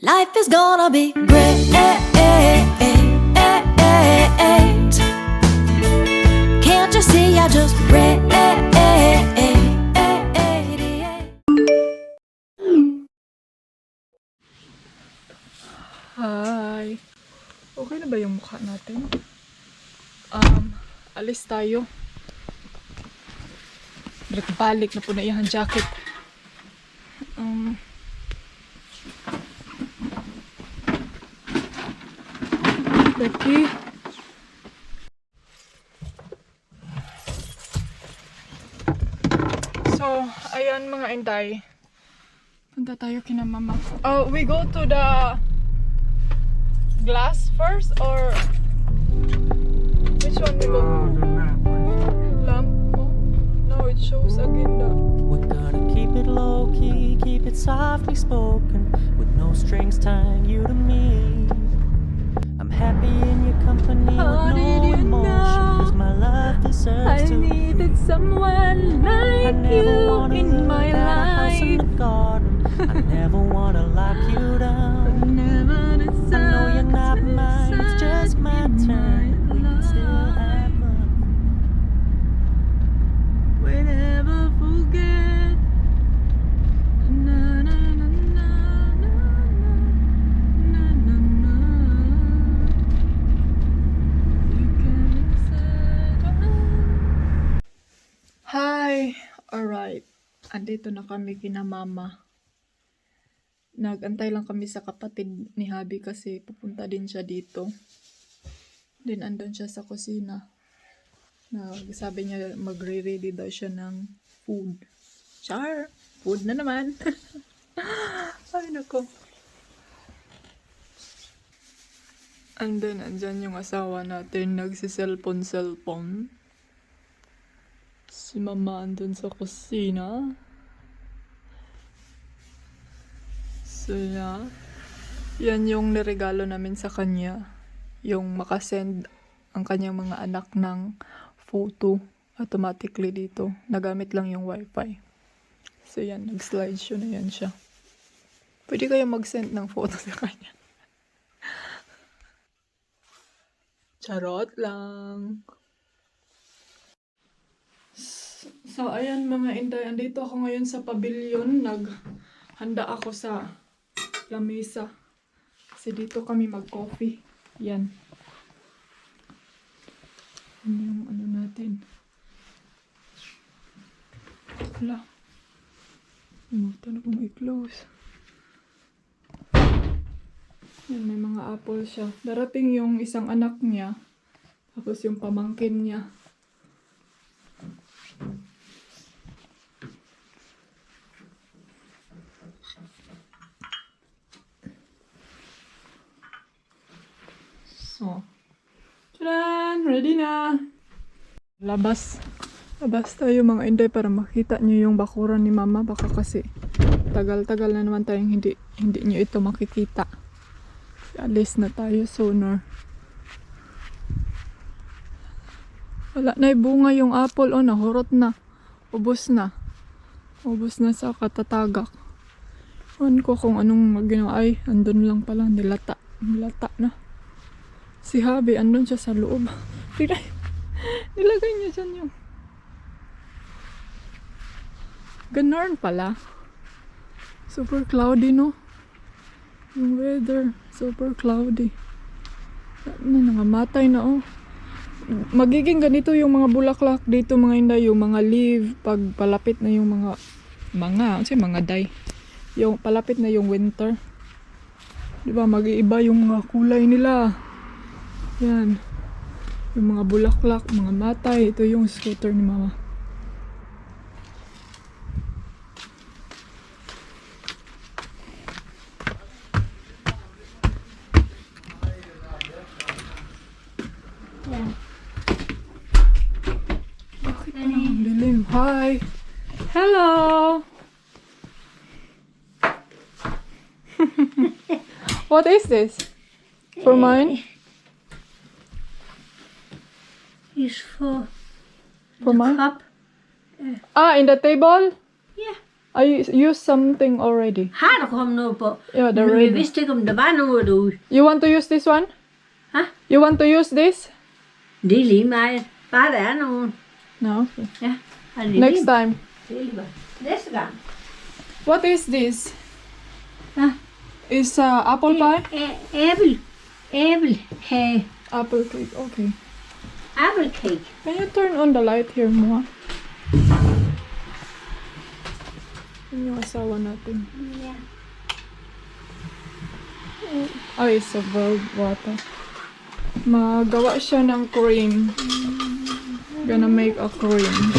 Life is gonna be great. Can't you see I just radiate? Hi! Okay na ba yung mukha natin? Alis tayo. Balik na po na iyang jacket. Becky? So, ayan mga inday. Punta tayo kina mama. Oh, we go to the glass first or which one we go? Lamp? Oh, no, it shows again the We're gonna keep it low key, keep it softly spoken, with no strings tying you to me. I'm happy in your company How with did no you emotion, cause know my love deserves I to be needed free. someone I like never you wanna in look my at a house in life. the garden. I never wanna lock you down. Never I know you're not mine, it's just my turn. We can still have fun. We never forget. Na na na na na na na na. You can accept. Hi! Alright. Andito na kami kina mama. Nagantay lang kami sa kapatid ni Habi kasi pupunta din siya dito. Then andun siya sa kusina. Sabi niya magre-ready daw siya ng food. Char! Food na naman. Ay nako. And then andyan yung asawa natin nagsi-cellphone. Si mama andun sa kusina. So yeah. Yan yung niregalo namin sa kanya. Yung makasend ang kanyang mga anak ng photo automatically dito. Nagamit lang yung wifi. So yan, nag-slideshow na yan siya. Pwede kayo mag-send ng photo sa kanya. Charot lang. So ayan mga inday, andito ako ngayon sa pavilion. Naghanda ako sa lamesa. Kasi dito kami mag-coffee. Yan. Ano yung ano natin? Wala. Imutan akong i-close. Yan, may mga apple siya. Darating yung isang anak niya. Tapos yung pamangkin niya. So, tadaan! Ready na! Labas tayo mga inday para makita nyo yung bakuran ni mama. Baka kasi tagal-tagal na naman tayong hindi nyo ito makikita. Alis na tayo sooner. Wala na bunga yung apple. Oh, nahurot na. Ubos na sa katatagak. Ewan ko kung anong ginawa. Ay, andun lang pala. Nilata na. Si Habi, andun siya sa loob. Nilagay niya dyan yung ganon pala. Super cloudy, no? Yung weather, super cloudy. Nangamatay na, oh. Magiging ganito yung mga bulaklak dito mga inday, yung mga leaf pag palapit na yung mga day. Yung palapit na yung winter. 'Di ba? Mag-iiba yung mga kulay nila. Yan. Yung mga bulaklak, mga matay. Ito yung scooter ni mama. Bakit parang dilim? Hi! Hello! What is this? For mine? Is for For mine? cup. In the table? Yeah. I used something already. Har der kommet noget på? Yeah, the Men jeg red. vidste ikke, om der var noget derude. You want to use this one? Huh? You want to use this? Det er lige meget. Bare der er nogen. No. Okay. Ja. Og det er Next lige- time. Det er lige meget. Næste gang. What is this? Huh? Is apple pie? Æbelkage. Apple cake. Okay. Æbelkage. Can you turn on the light here more? Yung asawa natin. Ja. Ay, sa boiled water. Magawa siya ng cream. Gonna make a cream.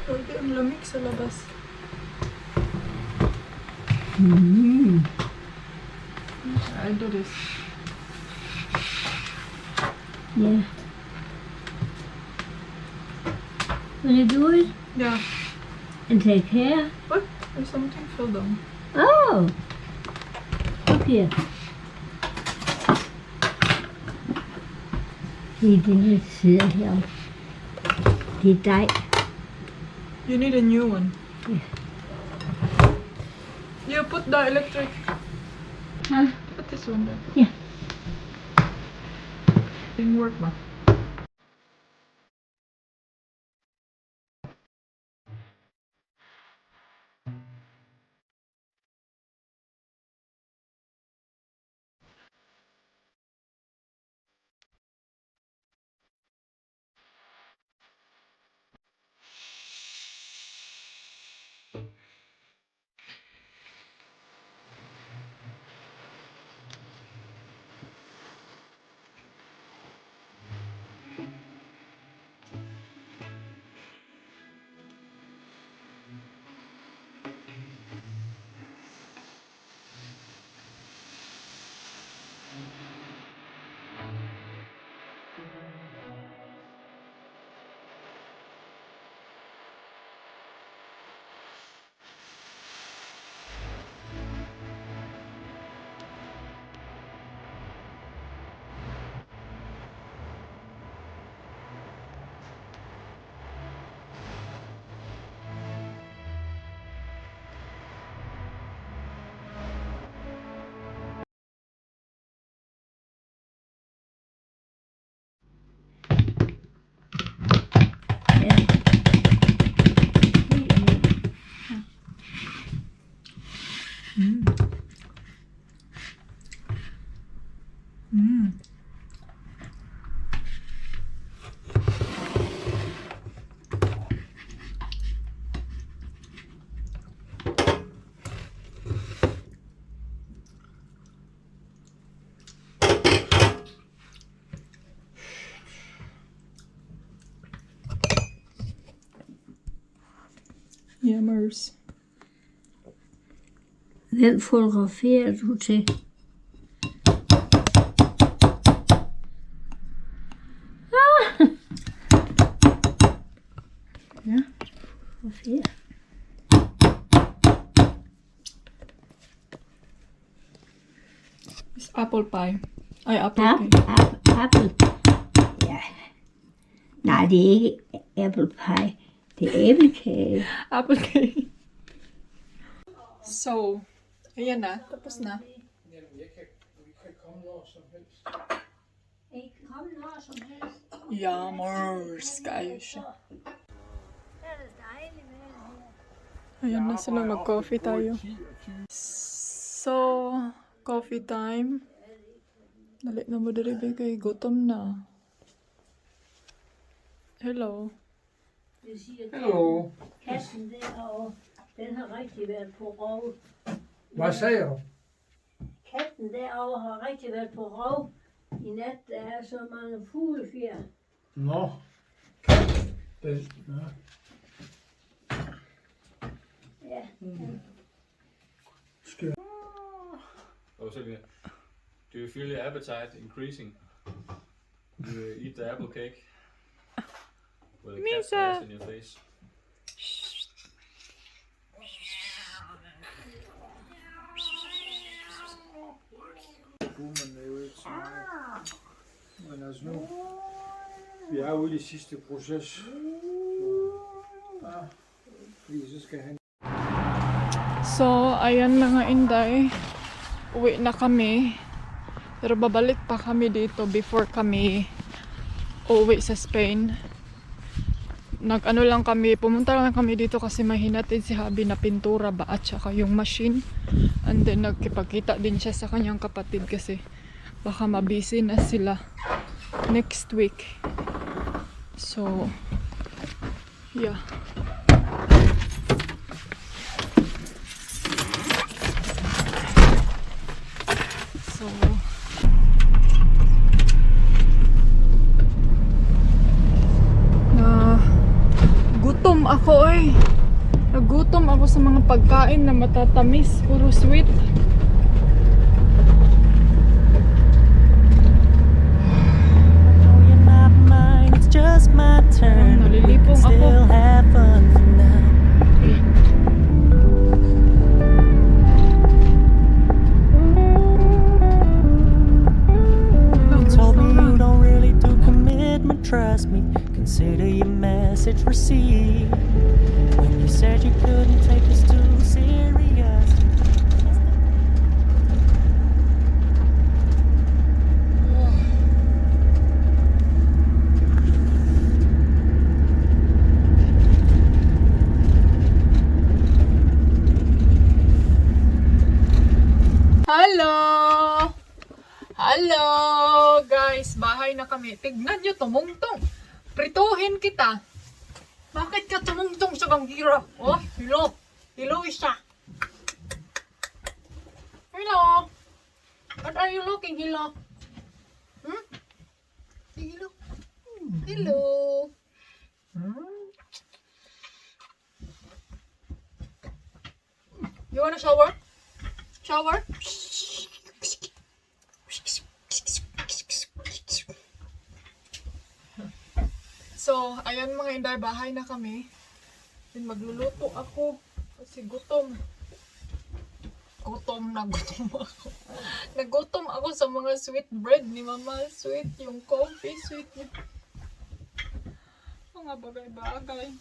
Pwede ang lamig sa labas. I'll do this. Ja. Will you do it Yeah. and take care? What? There's something fell down. Oh. Look here. Det er det, der sidder her. Det er dig. You need a new one. Yeah. You put the electric. Huh? Put this one there. Yeah. Didn't work, ma. Yammers. Hvem fotograferer du til? Ja. Fotograferer. It's apple pie. Ay, apple Ja, cake. apple. Ja. Nej, det er ikke apple pie. Det er æblekage. Apple cake. So, ayan na. Tapos na. Yammers. Kayo siya. Ayan na sila. Mag-coffee tayo. So, coffee time. Dali na mo diri kay gutom na. Hello. Hallo. Kassen derovre, den har rigtig været på rov. Hvad sagde du? Katten derovre har rigtig været på rov. I nat der er så mange fuglefjer. Nå. Det, ja. Ja. Skal Oh, Sylvia, do you feel your appetite increasing? You eat the apple cake with a cat Misa. glass in your face. kunne, men det er jo ikke så meget. Men altså nu, vi er ude i det sidste proces. Så, ja, fordi så skal han. So, ayan mga inday. Uwi na kami. Pero babalik pa kami dito before kami uwi sa Spain. Nag-ano lang kami, pumunta lang kami dito kasi may hinatid si Habi na pintura ba at saka yung machine. And then nagkipagkita din siya sa kanyang kapatid kasi baka mabisi na sila next week. So, yeah. So, gutom ako eh. Nagutom ako sa mga pagkain na matatamis, puro sweet. No, you're not mine, it's just my turn. We can Nalilipong ako. still have fun for now. You told me you don't really do commitment, trust me. Consider your message received. When you said you couldn't take us too serious. Hello! Hello! Guys, bahay na kami. Tignan nyo, tumungtong. Prituhin kita. Bakit ka tumungtong sa gangira? Oh, hello. Hello, isa. Hello. What are you looking, hello? Hmm? Say hello. Hello. You wanna shower? Shower? So, ayan mga inday, bahay na kami. Then magluluto ako kasi gutom. Gutom ako. Nagutom ako sa mga sweet bread ni Mama. Sweet, yung coffee, sweet. Mga bagay-bagay.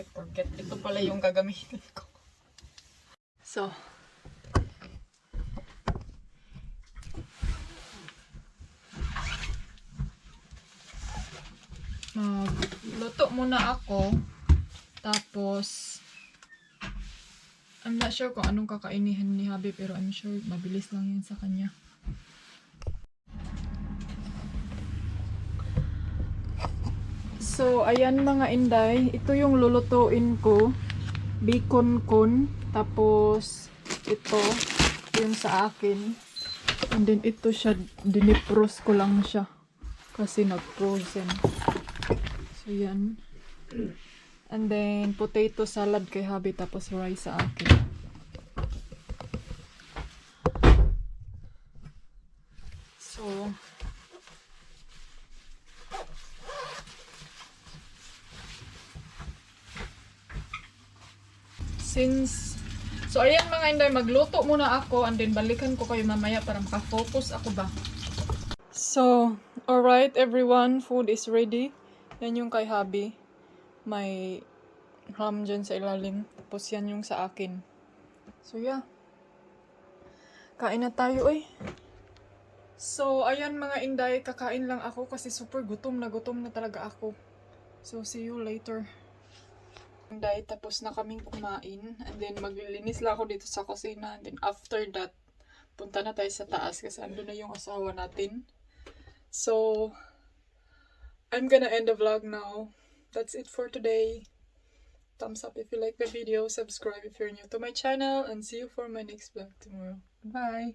I forget. Ito pala yung gagamitin ko. So, luto muna ako. Tapos, I'm not sure kung anong kakainihan ni Habi, pero I'm sure mabilis lang yan sa kanya. So, ayan mga inday. Ito yung lulutuin ko. Bacon con. Tapos, ito. Yung sa akin. And then, ito siya. Dinipros ko lang siya. Kasi nag-frozen. So, yan. And then, potato salad kay Habi. Tapos, rice sa akin. So, So, ayan mga inday, magluto muna ako and then balikan ko kayo mamaya para makafocus ako ba. So, alright everyone, food is ready. Yan yung kay Habi. May ham dyan sa ilalim. Tapos yan yung sa akin. So, yeah. Kain na tayo eh. So, ayan mga inday, kakain lang ako kasi super gutom na talaga ako. So, see you later. Dahil tapos na kaming kumain and then maglilinis lang ako dito sa kusina and then after that punta na tayo sa taas kasi ando na yung asawa natin. So I'm gonna end the vlog now. That's it for today. Thumbs up if you like the video, subscribe if you're new to my channel, and see you for my next vlog tomorrow. Bye!